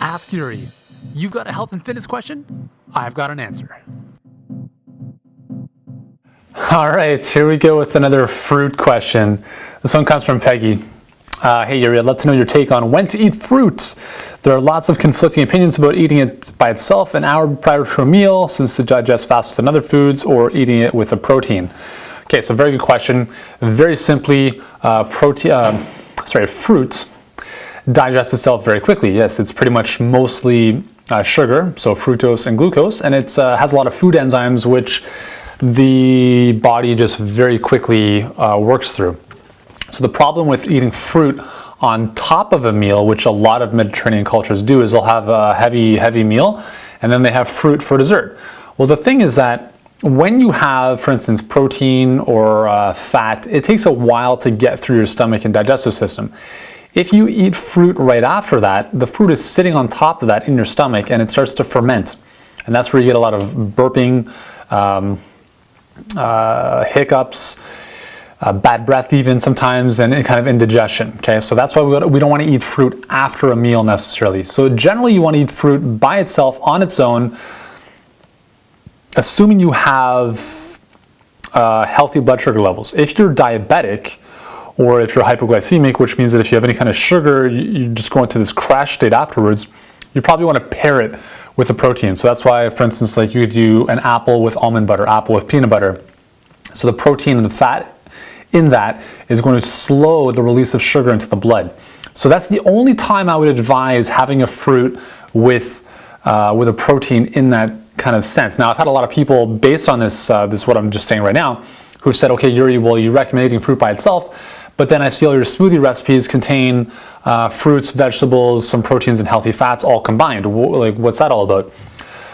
Ask Yuri. You've got a health and fitness question? I've got an answer. All right, here we go with another fruit question. This one comes from Peggy. Hey Yuri, I'd love to know your take on when to eat fruit. There are lots of conflicting opinions about eating it by itself an hour prior to a meal, since it digests fast with other foods, or eating it with a protein. Okay, so very good question. Very simply, fruit digests itself very quickly. Yes, it's pretty much mostly sugar, so fructose and glucose, and it has a lot of food enzymes which the body just very quickly works through. So the problem with eating fruit on top of a meal, which a lot of Mediterranean cultures do, is they'll have a heavy meal and then they have fruit for dessert. Well, the thing is that when you have, for instance, protein or fat, it takes a while to get through your stomach and digestive system. If you eat fruit right after that, the fruit is sitting on top of that in your stomach and it starts to ferment. And that's where you get a lot of burping, hiccups, bad breath even sometimes, and kind of indigestion. Okay, so that's why we don't want to eat fruit after a meal necessarily. So generally you want to eat fruit by itself on its own, assuming you have healthy blood sugar levels. If you're diabetic, or if you're hypoglycemic, which means that if you have any kind of sugar, you just go into this crash state afterwards, you probably want to pair it with a protein. So that's why, for instance, like you could do an apple with almond butter, apple with peanut butter. So the protein and the fat in that is going to slow the release of sugar into the blood. So that's the only time I would advise having a fruit with a protein in that kind of sense. Now, I've had a lot of people, based on this what I'm just saying right now, who've said, okay, Yuri, well, you recommend eating fruit by itself, but then I see all your smoothie recipes contain fruits, vegetables, some proteins, and healthy fats all combined. Like, what's that all about?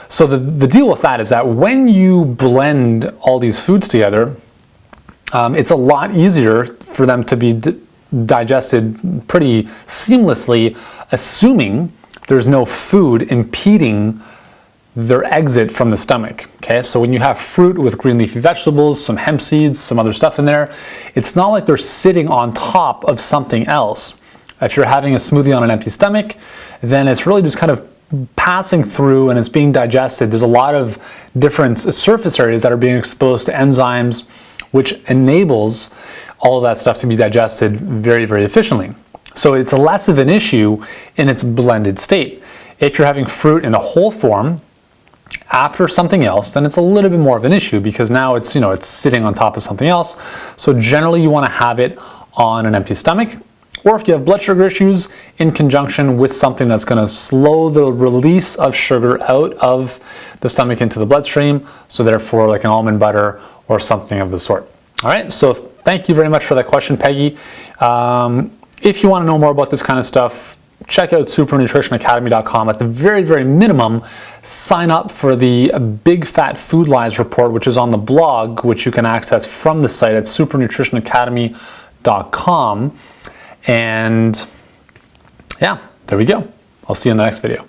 So the deal with that is that when you blend all these foods together, it's a lot easier for them to be digested pretty seamlessly, assuming there's no food impeding their exit from the stomach. Okay, so when you have fruit with green leafy vegetables, some hemp seeds, some other stuff in there, it's not like they're sitting on top of something else. If you're having a smoothie on an empty stomach, then it's really just kind of passing through and it's being digested. There's a lot of different surface areas that are being exposed to enzymes, which enables all of that stuff to be digested very, very efficiently. So it's less of an issue in its blended state. If you're having fruit in a whole form after something else, then it's a little bit more of an issue because now it's sitting on top of something else. So generally you want to have it on an empty stomach, or if you have blood sugar issues, in conjunction with something that's going to slow the release of sugar out of the stomach into the bloodstream, so therefore like an almond butter or something of the sort. All right, so thank you very much for that question, Peggy. If you want to know more about this kind of stuff, check out supernutritionacademy.com. At the very, very minimum, sign up for the Big Fat Food Lies report, which is on the blog, which you can access from the site at supernutritionacademy.com. And yeah, there we go. I'll see you in the next video.